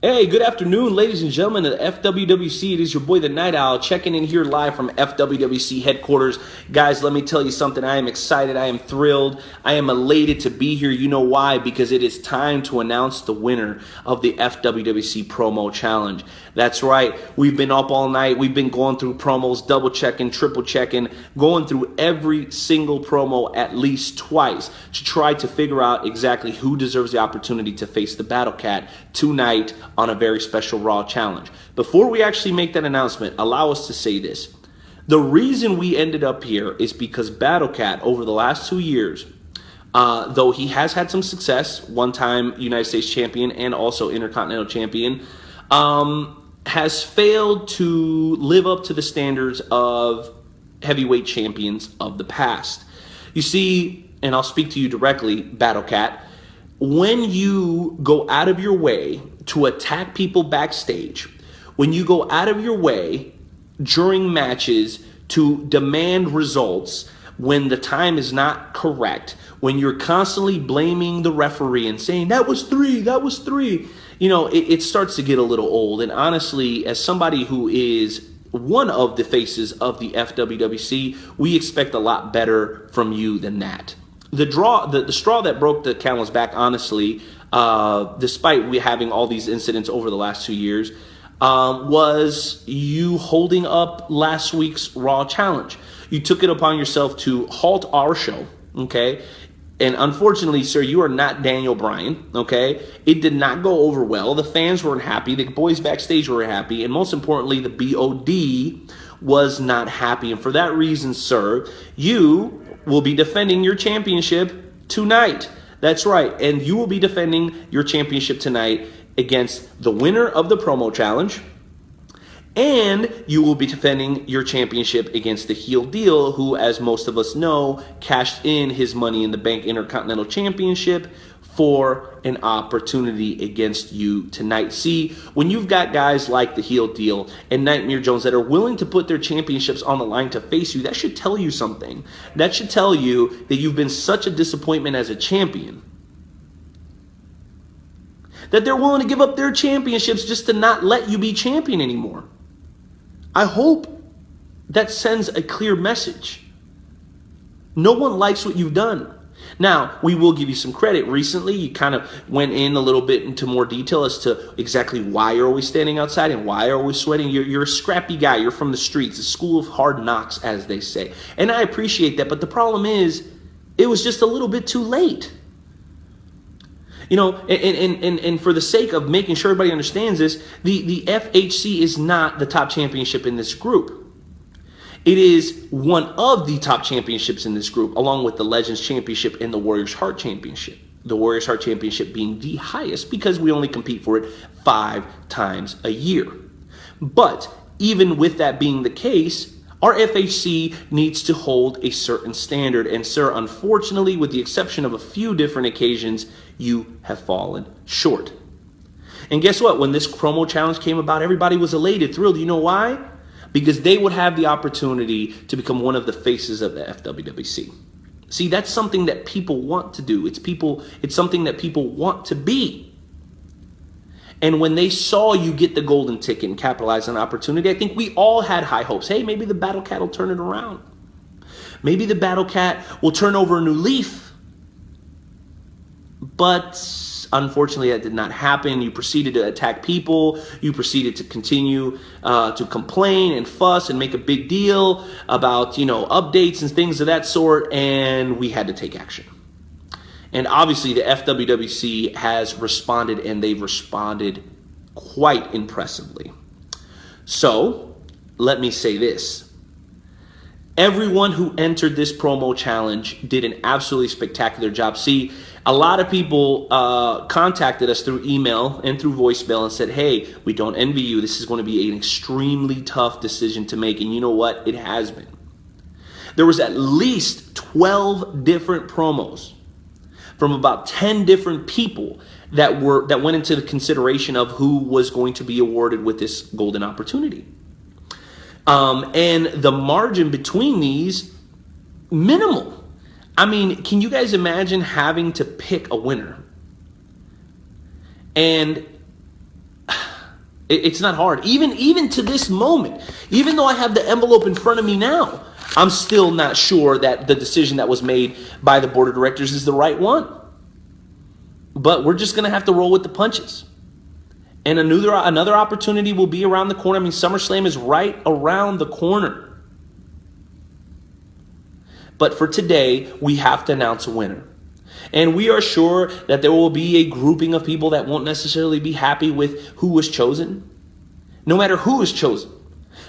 Hey, good afternoon, ladies and gentlemen of the FWWC. It is your boy, the Night Owl, checking in here live from FWWC headquarters. Guys, let me tell you something. I am excited. I am thrilled. I am elated to be here. You know why? Because it is time to announce the winner of the FWWC Promo Challenge. That's right. We've been up all night. We've been going through promos, double checking, triple checking, going through every single promo at least twice to try to figure out exactly who deserves the opportunity to face the Battle Cat tonight on a very special Raw challenge. Before we actually make that announcement, allow us to say this. The reason we ended up here is because Battle Cat, over the last 2 years, though he has had some success, one-time United States champion and also Intercontinental champion, has failed to live up to the standards of heavyweight champions of the past. You see, and I'll speak to you directly, Battle Cat, when you go out of your way to attack people backstage, when you go out of your way during matches to demand results when the time is not correct, when you're constantly blaming the referee and saying, that was three, you know, it starts to get a little old. And honestly, as somebody who is one of the faces of the FWWC, we expect a lot better from you than that. The straw that broke the camel's back, honestly, despite we having all these incidents over the last 2 years, was you holding up last week's Raw challenge. You took it upon yourself to halt our show, okay? And unfortunately, sir, you are not Daniel Bryan, okay? It did not go over well. The fans weren't happy. The boys backstage were happy. And most importantly, the BOD was not happy. And for that reason, sir, you will be defending your championship tonight. That's right. And you will be defending your championship tonight against the winner of the promo challenge. And you will be defending your championship against the Heel Deal, who, as most of us know, cashed in his Money in the Bank Intercontinental Championship for an opportunity against you tonight. See, when you've got guys like the Heel Deal and Nightmare Jones that are willing to put their championships on the line to face you, that should tell you something. That should tell you that you've been such a disappointment as a champion, that they're willing to give up their championships just to not let you be champion anymore. I hope that sends a clear message. No one likes what you've done. Now, we will give you some credit. Recently, you kind of went in a little bit into more detail as to exactly why you're always standing outside and why you're always sweating. You're a scrappy guy. You're from the streets, the school of hard knocks, as they say. And I appreciate that, but the problem is it was just a little bit too late. You know, and for the sake of making sure everybody understands this, the FHC is not the top championship in this group. It is one of the top championships in this group, along with the Legends Championship and the Warriors Heart Championship. The Warriors Heart Championship being the highest because we only compete for it 5 times a year. But even with that being the case, our FHC needs to hold a certain standard. And sir, unfortunately, with the exception of a few different occasions, you have fallen short. And guess what? When this promo challenge came about, everybody was elated, thrilled. You know why? Because they would have the opportunity to become one of the faces of the FWWC. See, that's something that people want to do. It's something that people want to be. And when they saw you get the golden ticket and capitalize on the opportunity, I think we all had high hopes. Hey, maybe the Battle Cat will turn it around. Maybe the Battle Cat will turn over a new leaf. But unfortunately, that did not happen. You proceeded to attack people. You proceeded to continue to complain and fuss and make a big deal about, you know, updates and things of that sort. And we had to take action. And obviously, the FWWC has responded, and they've responded quite impressively. So, let me say this. Everyone who entered this promo challenge did an absolutely spectacular job. See, a lot of people contacted us through email and through voicemail and said, hey, we don't envy you. This is going to be an extremely tough decision to make. And you know what? It has been. There was at least 12 different promos from about 10 different people that went into the consideration of who was going to be awarded with this golden opportunity. And the margin between these, minimal. I mean, can you guys imagine having to pick a winner? And It's not hard. Even to this moment, even though I have the envelope in front of me now, I'm still not sure that the decision that was made by the board of directors is the right one. But we're just going to have to roll with the punches. And another opportunity will be around the corner. I mean, SummerSlam is right around the corner. But for today, we have to announce a winner. And we are sure that there will be a grouping of people that won't necessarily be happy with who was chosen, no matter who is chosen,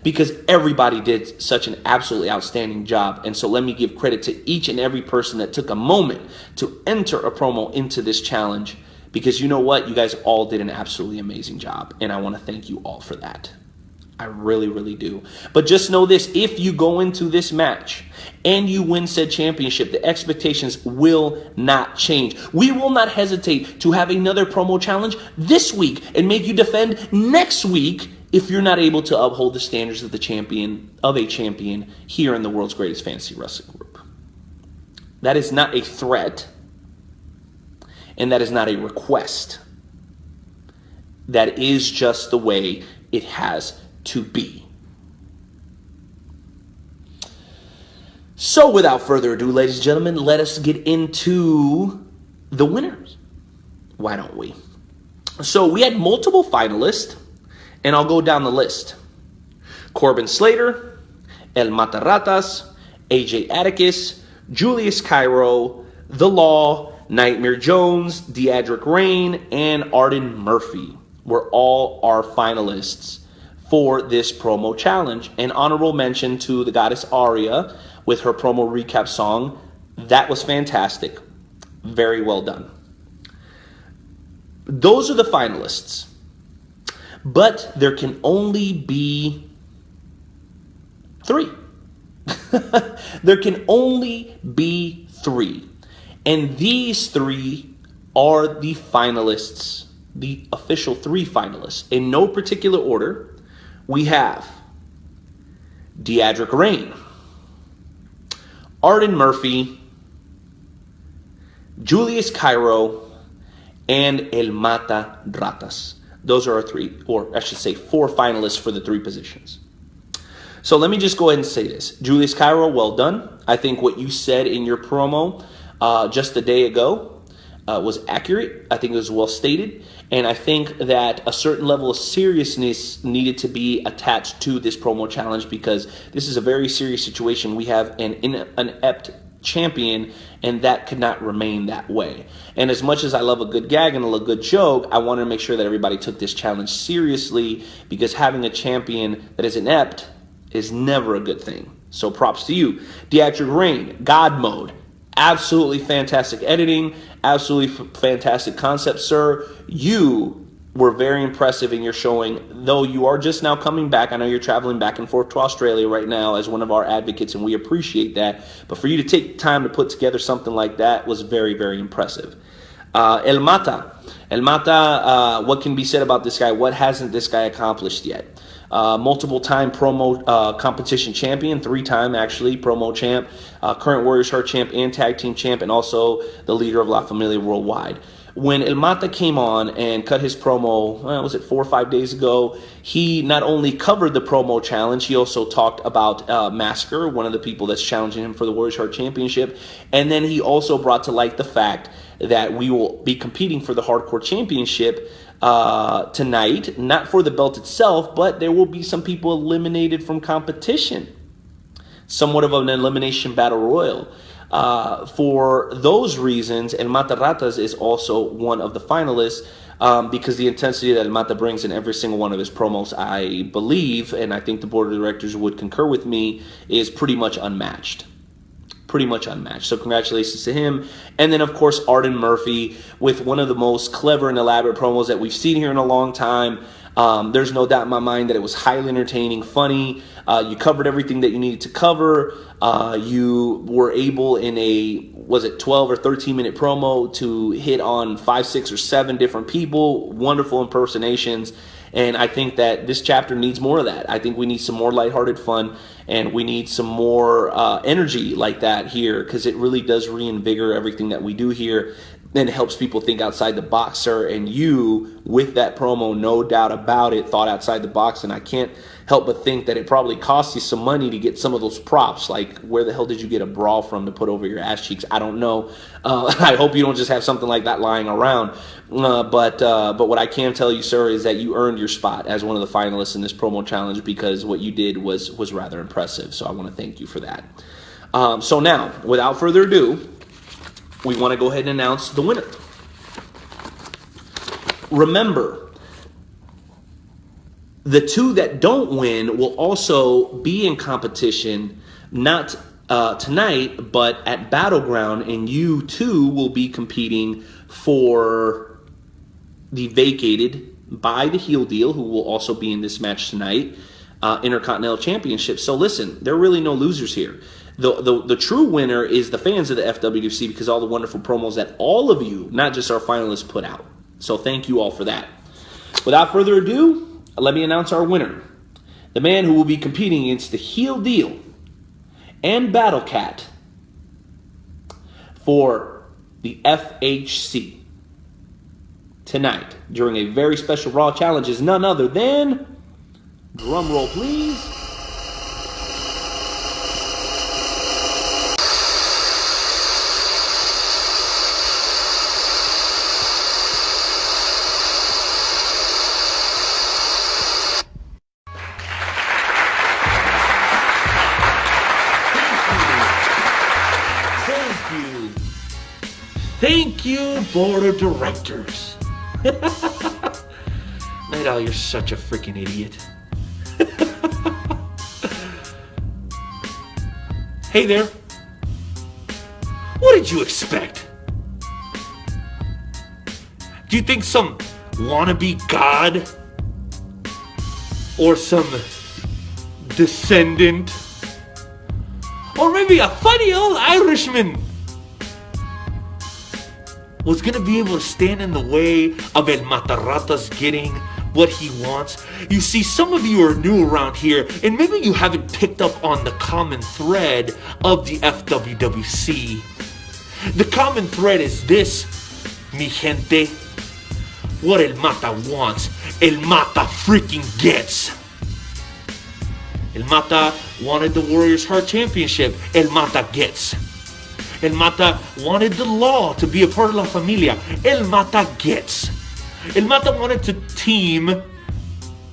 because everybody did such an absolutely outstanding job. And so let me give credit to each and every person that took a moment to enter a promo into this challenge, because you know what? You guys all did an absolutely amazing job, and I want to thank you all for that. I really, really do. But just know this, if you go into this match and you win said championship, the expectations will not change. We will not hesitate to have another promo challenge this week and make you defend next week if you're not able to uphold the standards of a champion here in the world's greatest fantasy wrestling group. That is not a threat, and that is not a request. That is just the way it has to be. So without further ado, ladies and gentlemen, let us get into the winners. Why don't we? So we had multiple finalists, and I'll go down the list. Corbin Slater, El Mataratas, AJ Atticus, Julius Cairo, The Law, Nightmare Jones, Deadrick Rain, and Arden Murphy were all our finalists for this promo challenge. An honorable mention to the goddess Aria with her promo recap song. That was fantastic. Very well done. Those are the finalists. But there can only be 3. There can only be 3. And these 3 are the finalists, the official 3 finalists. In no particular order, we have Deadrick Rain, Arden Murphy, Julius Cairo, and El Mata Ratas. Those are our 3, or I should say 4 finalists for the 3 positions. So let me just go ahead and say this. Julius Cairo, well done. I think what you said in your promo just a day ago was accurate. I think it was well stated. And I think that a certain level of seriousness needed to be attached to this promo challenge, because this is a very serious situation. We have an inept champion, and that could not remain that way. And as much as I love a good gag and a good joke, I wanted to make sure that everybody took this challenge seriously, because having a champion that is inept is never a good thing. So props to you. Deadrick Rain, God Mode. Absolutely fantastic editing. Absolutely fantastic concept, sir. You were very impressive in your showing, though you are just now coming back. I know you're traveling back and forth to Australia right now as one of our advocates, and we appreciate that. But for you to take time to put together something like that was very, very impressive. El Mata, what can be said about this guy? What hasn't this guy accomplished yet? Multiple-time promo competition champion, 3-time actually promo champ, current Warriors Heart champ and tag team champ, and also the leader of La Familia Worldwide. When El Mata came on and cut his promo, was it 4 or 5 days ago, he not only covered the promo challenge, he also talked about Masker, one of the people that's challenging him for the Warriors Heart Championship, and then he also brought to light the fact that we will be competing for the Hardcore Championship tonight, not for the belt itself, but there will be some people eliminated from competition. Somewhat of an elimination battle royal. For those reasons, El Mata Ratas is also one of the finalists, because the intensity that El Mata brings in every single one of his promos, I believe, and I think the board of directors would concur with me, is pretty much unmatched. So congratulations to him. And then, of course, Arden Murphy with one of the most clever and elaborate promos that we've seen here in a long time. There's no doubt in my mind that it was highly entertaining, funny. You covered everything that you needed to cover. You were able in a, 12 or 13 minute promo to hit on 5, 6, or 7 different people. Wonderful impersonations. And I think that this chapter needs more of that. I think we need some more lighthearted fun, and we need some more energy like that here, because it really does reinvigorate everything that we do here. and helps people think outside the box, sir. And you, with that promo, no doubt about it, thought outside the box. And I can't help but think that it probably cost you some money to get some of those props. Like, where the hell did you get a bra from to put over your ass cheeks? I don't know. I hope you don't just have something like that lying around. But what I can tell you, sir, is that you earned your spot as one of the finalists in this promo challenge, because what you did was rather impressive. So I want to thank you for that. So now, without further ado, we want to go ahead and announce the winner. Remember, the two that don't win will also be in competition, not tonight, but at Battleground, and you too will be competing for the vacated by the Heel Deal, who will also be in this match tonight, Intercontinental Championship. So listen, there are really no losers here. The true winner is the fans of the FWWC, because all the wonderful promos that all of you, not just our finalists, put out. So thank you all for that. Without further ado, let me announce our winner. The man who will be competing against the Heel Deal and Battle Cat for the FHC tonight during a very special Raw challenge is none other than, drum roll please, Thank you, board of directors. Night Owl, you're such a freaking idiot. Hey there. What did you expect? Do you think some wannabe god or some descendant or maybe a funny old Irishman was going to be able to stand in the way of El Matarata's getting what he wants? You see, some of you are new around here, and maybe you haven't picked up on the common thread of the FWWC. The common thread is this, mi gente. What El Mata wants, El Mata freaking gets. El Mata wanted the Warriors Heart Championship. El Mata gets. El Mata wanted the Law to be a part of La Familia. El Mata gets. El Mata wanted to team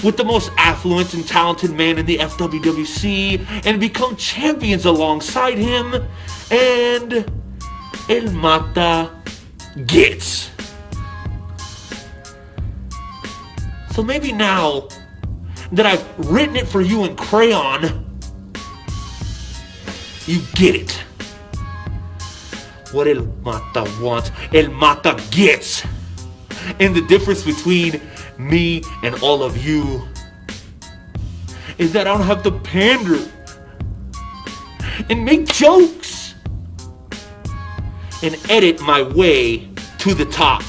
with the most affluent and talented man in the FWWC and become champions alongside him. And El Mata gets. So maybe now that I've written it for you in crayon, you get it. What El Mata wants, El Mata gets. And the difference between me and all of you is that I don't have to pander and make jokes and edit my way to the top.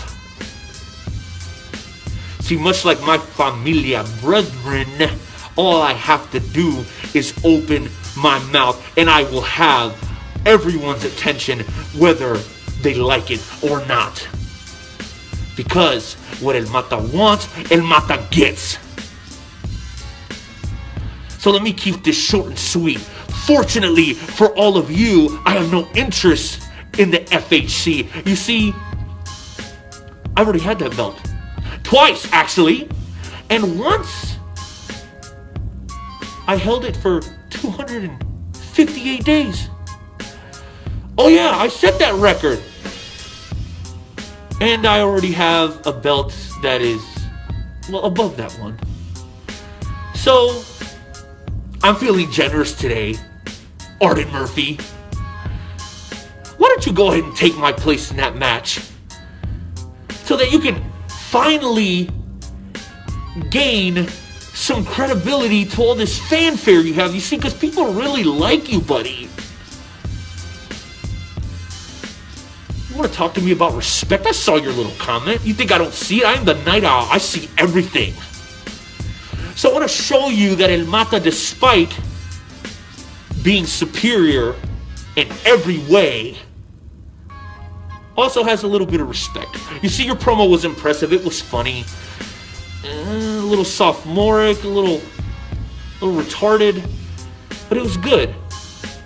See, much like my familia brethren, all I have to do is open my mouth and I will have everyone's attention, whether they like it or not. Because what El Mata wants, El Mata gets. So let me keep this short and sweet. Fortunately for all of you, I have no interest in the FHC. You see, I already had that belt. Twice, actually. And once, I held it for 258 days. Oh yeah, I set that record. And I already have a belt that is, well, above that one. So, I'm feeling generous today, Arden Murphy. Why don't you go ahead and take my place in that match so that you can finally gain some credibility to all this fanfare you have. You see, because people really like you, buddy. You want to talk to me about respect? I saw your little comment. You think I don't see it? I'm the Night Owl. I see everything. So I want to show you that El Mata, despite being superior in every way, also has a little bit of respect. You see, your promo was impressive. It was funny. A little sophomoric, a little retarded, but it was good.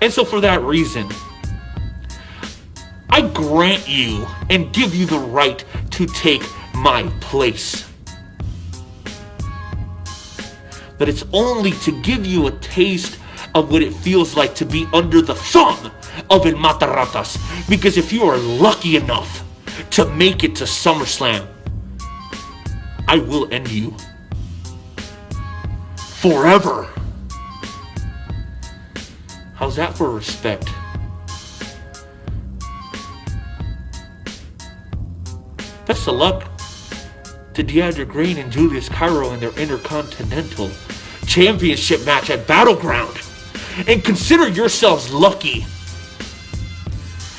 And so for that reason, I grant you and give you the right to take my place. But it's only to give you a taste of what it feels like to be under the thumb of El Mataratas. Because if you are lucky enough to make it to SummerSlam, I will end you forever. How's that for respect? Best of luck to Deandra Green and Julius Cairo in their Intercontinental Championship match at Battleground. And consider yourselves lucky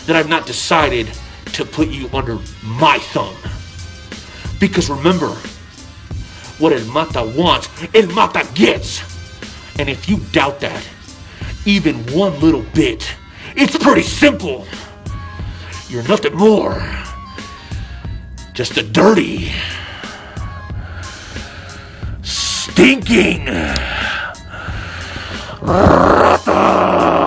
that I've not decided to put you under my thumb. Because remember, what El Mata wants, El Mata gets. And if you doubt that, even one little bit, it's pretty simple. You're nothing more, just a dirty, stinking Rata.